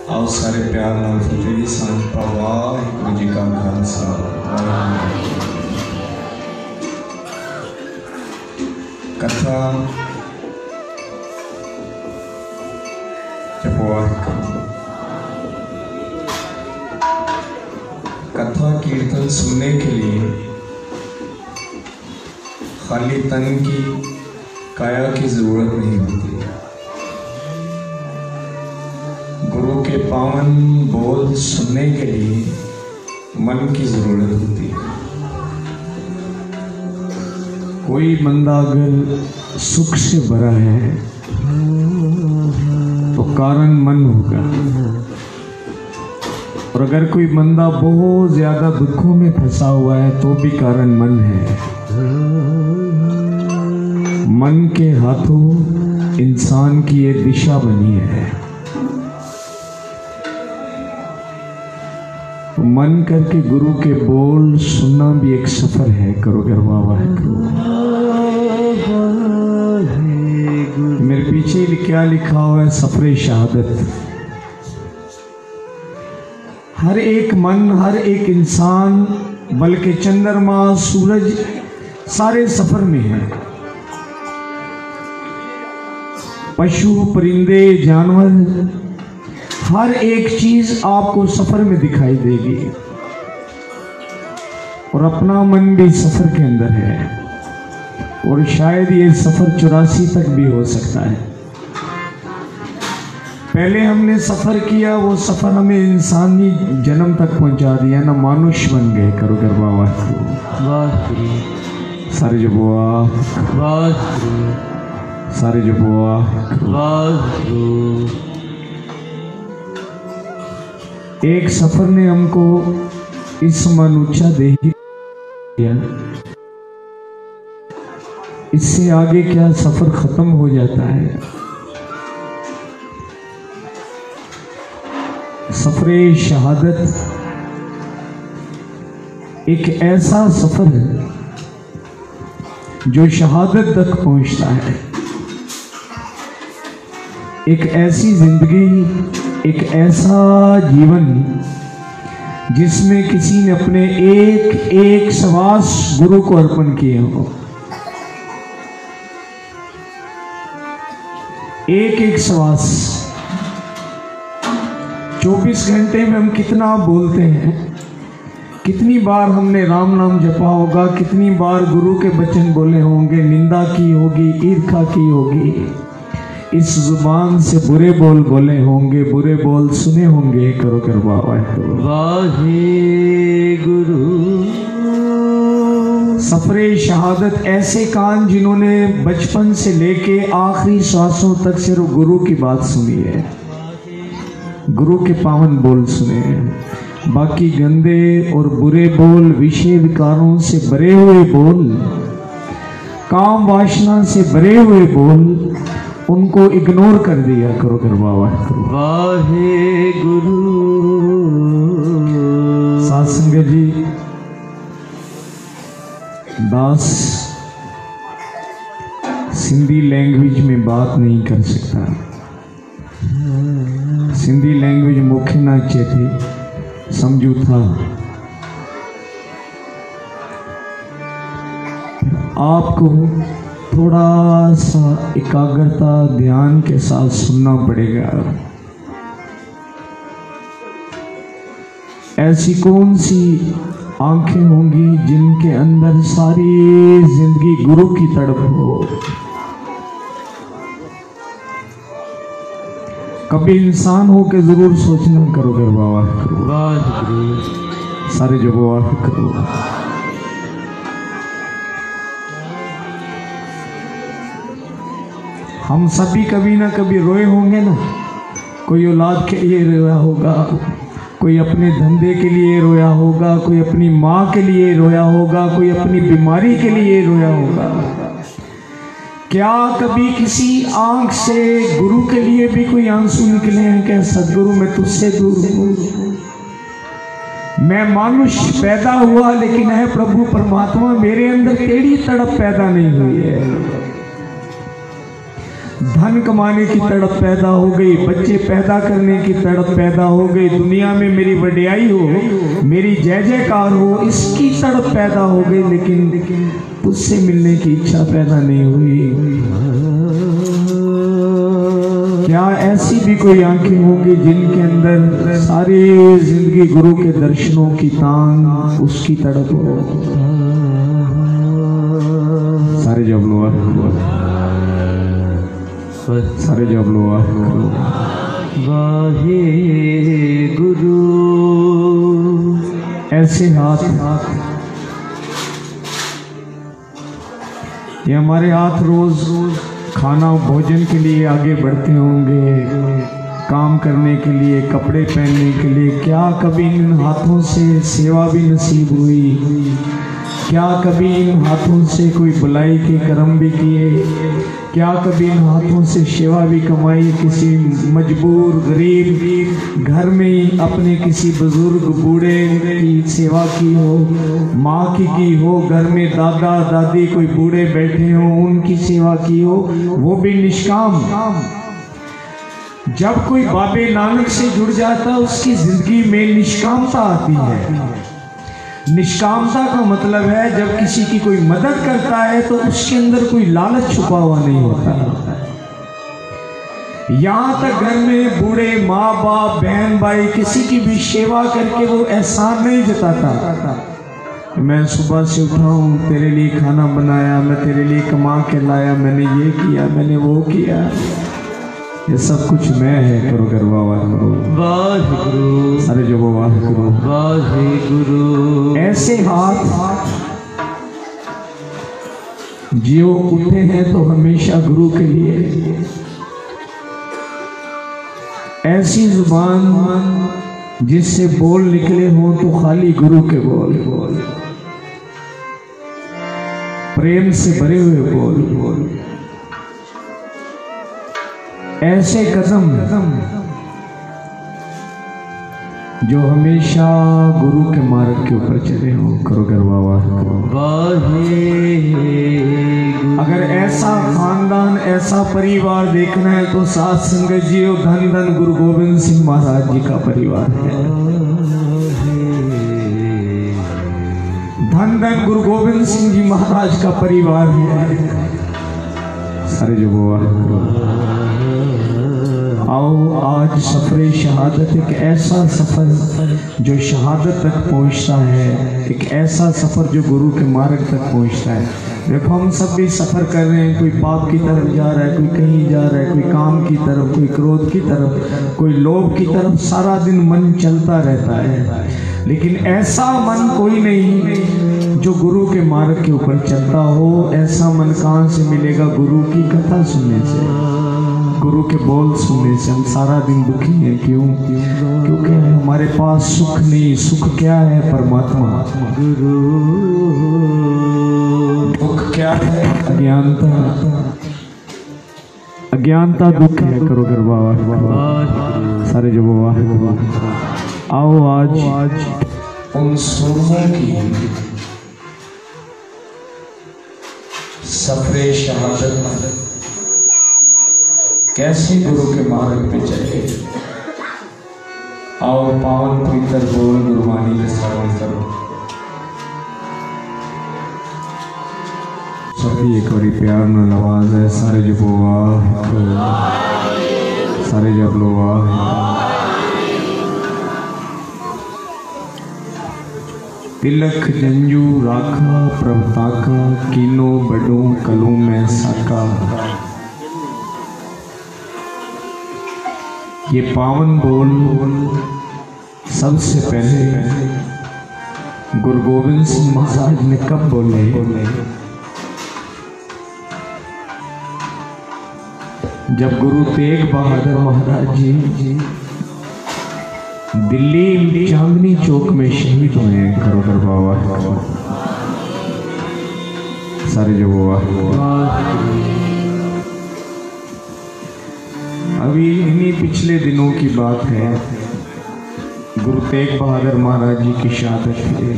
आओ सारे प्यार नाल फतेह दी सांझ पाओ। वाहिगुरू जी का खालसा कथा कथा कीर्तन सुनने के लिए खाली तन की काया की जरूरत नहीं होती। गुरु के पावन बोल सुनने के लिए मन की जरूरत होती है। कोई बंदा अगर सुख से भरा है तो कारण मन होगा, और अगर कोई बंदा बहुत ज्यादा दुखों में फंसा हुआ है तो भी कारण मन है। मन के हाथों इंसान की ये दिशा बनी है। मन करके गुरु के बोल सुनना भी एक सफर है। करो गरबा वाहिगुरू। मेरे पीछे क्या लिखा हुआ है? सफरे शहादत। हर एक मन, हर एक इंसान, बल्कि चंद्रमा, सूरज, सारे सफर में है। पशु, परिंदे, जानवर, हर एक चीज आपको सफर में दिखाई देगी, और अपना मन भी सफर के अंदर है। और शायद ये सफर 84 तक भी हो सकता है। पहले हमने सफर किया, वो सफर हमें इंसानी जन्म तक पहुंचा दिया ना, मानुष बन गए। करो गरबा वाहिगुरू। सारे जो बुआ वाहिगुरू, सारे जो बुआ वाहिगुरू। एक सफर ने हमको इस मन ऊंचा दे ही दिया। इससे आगे क्या सफर खत्म हो जाता है। सफरे शहादत एक ऐसा सफर है जो शहादत तक पहुंचता है। एक ऐसी जिंदगी, एक ऐसा जीवन जिसमें किसी ने अपने एक एक श्वास गुरु को अर्पण किए हो। एक एक श्वास। 24 घंटे में हम कितना बोलते हैं, कितनी बार हमने राम नाम जपा होगा, कितनी बार गुरु के वचन बोले होंगे, निंदा की होगी, ईर्ष्या की होगी, इस जुबान से बुरे बोल बोले होंगे, बुरे बोल सुने होंगे। करो गरबा वाहिगुरू। सफरे शहादत ऐसे कान जिन्होंने बचपन से लेके आखिरी श्वासों तक सिर्फ गुरु की बात सुनी है, गुरु के पावन बोल सुने हैं। बाकी गंदे और बुरे बोल, विषय विकारों से भरे हुए बोल, काम वासना से भरे हुए बोल, उनको इग्नोर कर दिया। करो गरबा वाहिगुरू। साध संगत जी, दास सिंधी लैंग्वेज में बात नहीं कर सकता। सिंधी लैंग्वेज मूंखे ना अचे थी, समझू था। आपको थोड़ा सा एकाग्रता, ध्यान के साथ सुनना पड़ेगा। ऐसी कौन सी आंखें होंगी जिनके अंदर सारी जिंदगी गुरु की तड़प हो। कभी इंसान हो के जरूर सोचना। करो गरबा वाहिगुरू। सारे जो वाहिगुरू। हम सभी कभी ना कभी रोए होंगे ना। कोई औलाद के लिए रोया होगा, कोई अपने धंधे के लिए रोया होगा, कोई अपनी माँ के लिए रोया होगा, कोई अपनी बीमारी के लिए रोया होगा। क्या कभी किसी आंख से गुरु के लिए भी कोई आंसू निकले हैं? क्या सदगुरु मैं तुझसे दूर हूँ, मैं मानुष पैदा हुआ, लेकिन है प्रभु परमात्मा मेरे अंदर तेरी तड़प पैदा नहीं हुई है। धन कमाने की तड़प पैदा हो गई, बच्चे पैदा करने की तड़प पैदा हो गई, दुनिया में मेरी वड्याई हो, मेरी जय जयकार हो, इसकी तड़प पैदा हो गई, लेकिन उससे मिलने की इच्छा पैदा नहीं हुई। क्या ऐसी भी कोई आंखें होंगी जिनके अंदर सारी जिंदगी गुरु के दर्शनों की तांग, उसकी तड़प हो? सारे जब लो, सारे जब लो, वाहे गुरु। ऐसे हाथ, ये हमारे हाथ रोज खाना भोजन के लिए आगे बढ़ते होंगे, काम करने के लिए, कपड़े पहनने के लिए। क्या कभी इन हाथों से सेवा भी नसीब हुई? क्या कभी इन हाथों से कोई भलाई के कर्म भी किए? क्या कभी इन हाथों से सेवा भी कमाई? किसी मजबूर गरीब घर में ही अपने किसी बुजुर्ग बूढ़े की सेवा की हो, माँ की हो, घर में दादा दादी कोई बूढ़े बैठे हो उनकी सेवा की हो, वो भी निष्काम। जब कोई बाबे नानक से जुड़ जाता है उसकी जिंदगी में निष्कामता आती है। निष्कामता का मतलब है जब किसी की कोई मदद करता है तो उसके अंदर कोई लालच छुपा हुआ नहीं होता। यहां तक घर में बूढ़े माँ बाप बहन भाई किसी की भी सेवा करके वो एहसान नहीं जताता। मैं सुबह से उठा हूं, तेरे लिए खाना बनाया, मैं तेरे लिए कमा के लाया, मैंने ये किया, मैंने वो किया, ये सब कुछ मैं है। करो गरबा वाहिगुरु वाहिगुरु, अरे जो वो वाहिगुरु वाहिगुरु। ऐसे हाथ जियो उठे हैं तो हमेशा गुरु के लिए। ऐसी जुबान जिससे बोल निकले हो तो खाली गुरु के बोल, प्रेम से भरे हुए बोल। ऐसे कदम जो हमेशा गुरु के मार्ग के ऊपर चले हो। करो गरबा वाहे। अगर ऐसा खानदान ऐसा परिवार देखना है तो साथ संगत जी और धन धन गुरु गोविंद सिंह महाराज जी का परिवार है। धन धन गुरु गोविंद सिंह जी महाराज का परिवार है। सारे जो वो आओ आज सफरे शहादत, एक ऐसा सफर जो शहादत तक पहुंचता है, एक ऐसा सफर जो गुरु के मार्ग तक पहुंचता है। देखो हम सब भी सफर कर रहे हैं, कोई पाप की तरफ जा रहा है, कोई कहीं जा रहा है, कोई काम की तरफ, कोई क्रोध की तरफ, कोई लोभ की तरफ, सारा दिन मन चलता रहता है। लेकिन ऐसा मन कोई नहीं जो गुरु के मार्ग के ऊपर चलता हो। ऐसा मन कहाँ से मिलेगा? गुरु की कथा सुनने से, गुरु के बोल सुनने से। हम सारा दिन दुखी हैं, क्यों? क्योंकि हमारे पास सुख नहीं। सुख क्या है? परमात्मा। गुरु दुख क्या है? अज्ञानता। अज्ञानता दुख है। करो गरबा सारे जो वाह। आओ आज उन सूरमों की सफरे शहादत कैसे गुरु के मार्ग पे चले। आओ पावन पवित्र बोल गुरुवाणी का श्रवण करो। सभी एक बारी प्यार न आवाज है। सारे जब सारे जब लो तिलक जंजू राखा प्रभता का, कीनो बडो कलू में साका। ये पावन बोल सबसे पहले गुरु गोविंद सिंह महाराज ने कब बोले? जब गुरु तेग बहादुर महाराज जी दिल्ली चांदनी चौक में शहीद हुए। करो गरबा सारे जो हुआ। अभी इन्हीं पिछले दिनों की बात है, गुरु तेग बहादुर महाराज जी की शहादत है।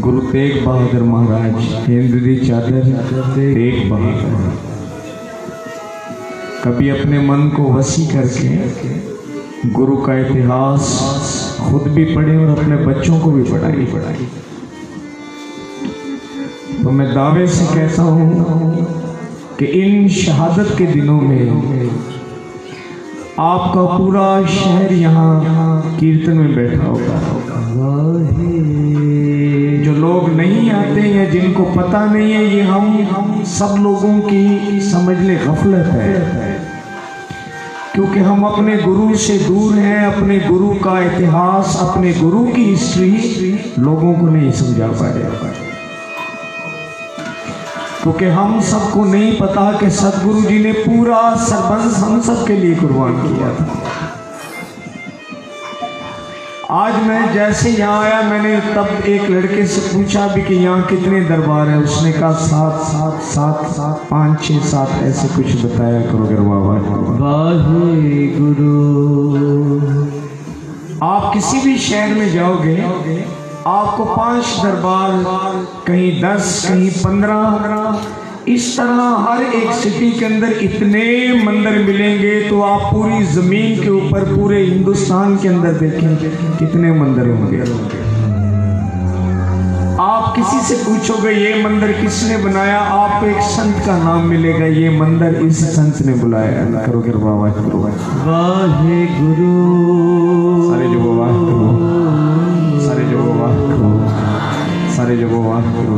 गुरु तेग बहादुर महाराज, हिंद दी चादर तेग बहादुर। कभी अपने मन को वसी करके गुरु का इतिहास खुद भी पढ़े और अपने बच्चों को भी पढ़ाई। तो मैं दावे से कहता हूँ कि इन शहादत के दिनों में आपका पूरा शहर यहाँ कीर्तन में बैठा होगा। जो लोग नहीं आते या जिनको पता नहीं है, ये हम सब लोगों की समझ ले गफलत है, क्योंकि हम अपने गुरु से दूर हैं। अपने गुरु का इतिहास, अपने गुरु की हिस्ट्री लोगों को नहीं समझा पाए, क्योंकि हम सबको नहीं पता कि सदगुरु जी ने पूरा सरबंस हम सब के लिए कुर्बान किया था। आज मैं जैसे यहाँ आया, मैंने तब एक लड़के से पूछा भी कि यहाँ कितने दरबार है। उसने कहा 7 5 6 7 ऐसे कुछ बताया करो। अगर वाहे गुरु, आप किसी भी शहर में जाओगे, आपको 5 दरबार, कहीं 10, कहीं 15, इस तरह हर एक सिटी के अंदर इतने मंदिर मिलेंगे। तो आप पूरी जमीन के ऊपर, पूरे हिंदुस्तान के अंदर देखें कितने मंदिर होंगे। आप किसी से पूछोगे ये मंदिर किसने बनाया, आपको एक संत का नाम मिलेगा, ये मंदिर इस संत ने बुलाया। करो कृपा वाहे गुरु, वाहे गुरु, सारे जो वाहे गुरु, सारे जो वाहे गुरु, सारे जो वाहे गुरु,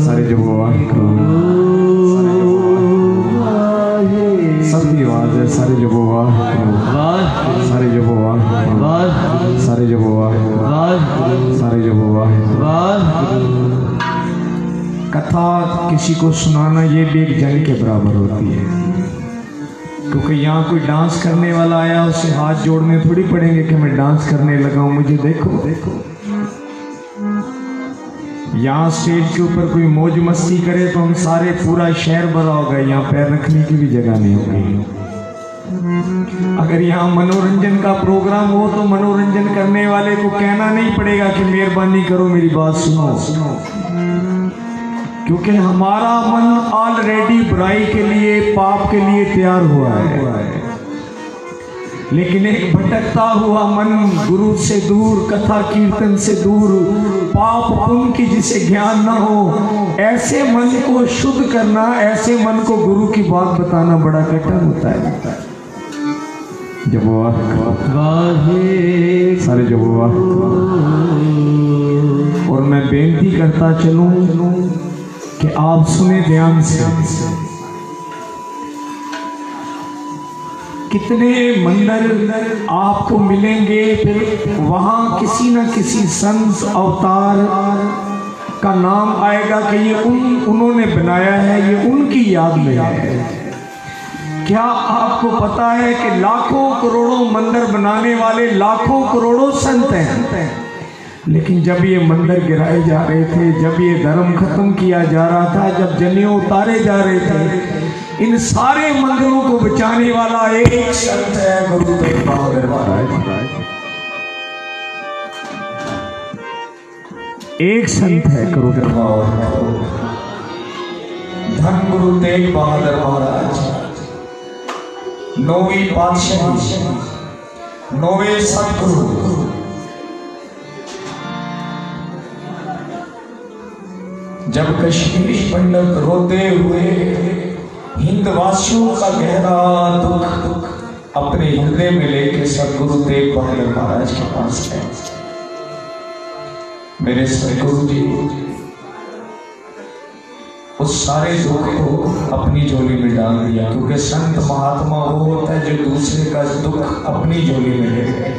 सारे जो वाहे गुरु, सबकी आवाज है। सारे जो वाहे गुरु, सारे जो वाहे गुरु, सारे जो वाहे गुरु, सारे जो वाहे गुरु। कथा किसी को सुनाना ये भी एक जंग के बराबर होती है, क्योंकि यहाँ कोई डांस करने वाला आया, उसे हाथ जोड़ने थोड़ी पड़ेंगे कि मैं डांस करने लगा हूँ, मुझे देखो। यहाँ स्टेज के ऊपर कोई मौज मस्ती करे तो हम सारे, पूरा शहर भरा होगा, यहाँ पैर रखने की भी जगह नहीं होगी। अगर यहाँ मनोरंजन का प्रोग्राम हो तो मनोरंजन करने वाले को कहना नहीं पड़ेगा कि मेहरबानी करो मेरी बात सुनो, क्योंकि हमारा मन ऑलरेडी बुराई के लिए, पाप के लिए तैयार हुआ है। लेकिन एक भटकता हुआ मन, गुरु से दूर, कथा कीर्तन से दूर, पाप पुण्य की जिसे ज्ञान ना हो, ऐसे मन को शुद्ध करना, ऐसे मन को गुरु की बात बताना बड़ा कठिन होता है। जब वाहे सारे जब वाहे, और मैं बेनती करता चलूं कि आप सुने ध्यान से। कितने मंदिर आपको मिलेंगे, फिर वहां किसी न किसी संत अवतार का नाम आएगा कि ये उन्होंने बनाया है, ये उनकी याद में है। क्या आपको पता है कि लाखों करोड़ों मंदिर बनाने वाले लाखों करोड़ों संत हैं, लेकिन जब ये मंदिर गिराए जा रहे थे, जब ये धर्म खत्म किया जा रहा था, जब जनेऊ उतारे जा रहे थे, इन सारे मंदिरों को बचाने वाला एक संत है, गुरु तेग बहादुर महाराज। एक संत है गुरु धन गुरु तेग बहादुर महाराज, 9वीं पातशाही, 9वें सतगुरु। जब कश्मीरी पंडित रोते हुए हिंदवासियों का गहरा दुख अपने हृदय में लेके सदगुरु तेग बहादुर महाराज के पास गए, मेरे सदगुरु जी उस सारे दुख को अपनी झोली में डाल दिया, क्योंकि संत महात्मा वो होता है जो दूसरे का दुख अपनी झोली में ले गए।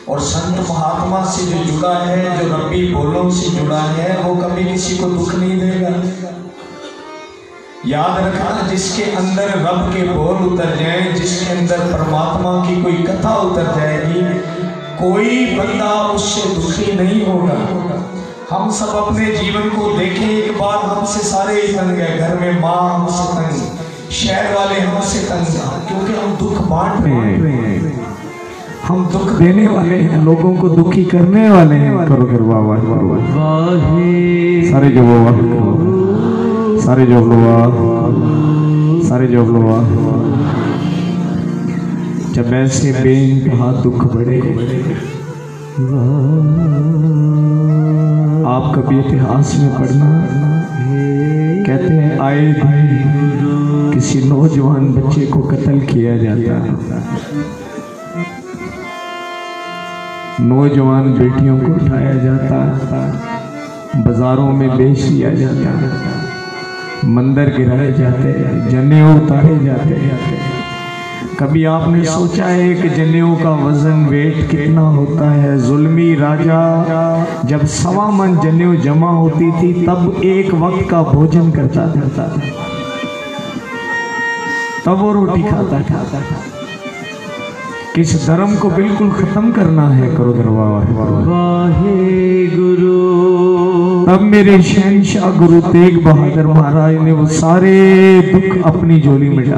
और संत महात्मा से जो जुड़ा है, जो रब्बी बोलों से जुड़ा है, वो कभी किसी को दुख नहीं देगा। याद रखना, जिसके अंदर रब के बोल उतर जाए, जिसके अंदर परमात्मा की कोई कथा उतर जाएगी, कोई बंदा उससे दुखी नहीं होगा। हम सब अपने जीवन को देखें एक बार, हमसे सारे ही तंग है, घर में माँ हमसे तंग, शहर वाले हमसे तंग, क्योंकि हम दुख बांट रहे हैं। हम दुख देने वाले हैं, लोगों को दुखी करने वाले हैं। करो करो बाबा, सारे जो बाबा, सारे जो बाबा, सारे जो बाबा। जब ऐसे बेइंतहा दुख बढ़े, आप कभी इतिहास में पढ़ना, कहते हैं आए दिन किसी नौजवान बच्चे को कत्ल किया जाता है, नौजवान बेटियों को उठाया जाता, बाजारों में बेच दिया जाता, मंदिर गिराए जाते, जनेऊ उतारे जाते। कभी आपने सोचा है कि जनेऊ का वजन वेट कितना होता है? जुल्मी राजा जब 1.25 मन जनेऊ जमा होती थी तब एक वक्त का भोजन करता था, तब वो रोटी खाता था। किस धर्म को बिल्कुल खत्म करना है? करो दरबार वाहे गुरु। तब मेरे शहंशाह गुरु तेग बहादुर महाराज ने वो सारे दुख अपनी झोली में डाले।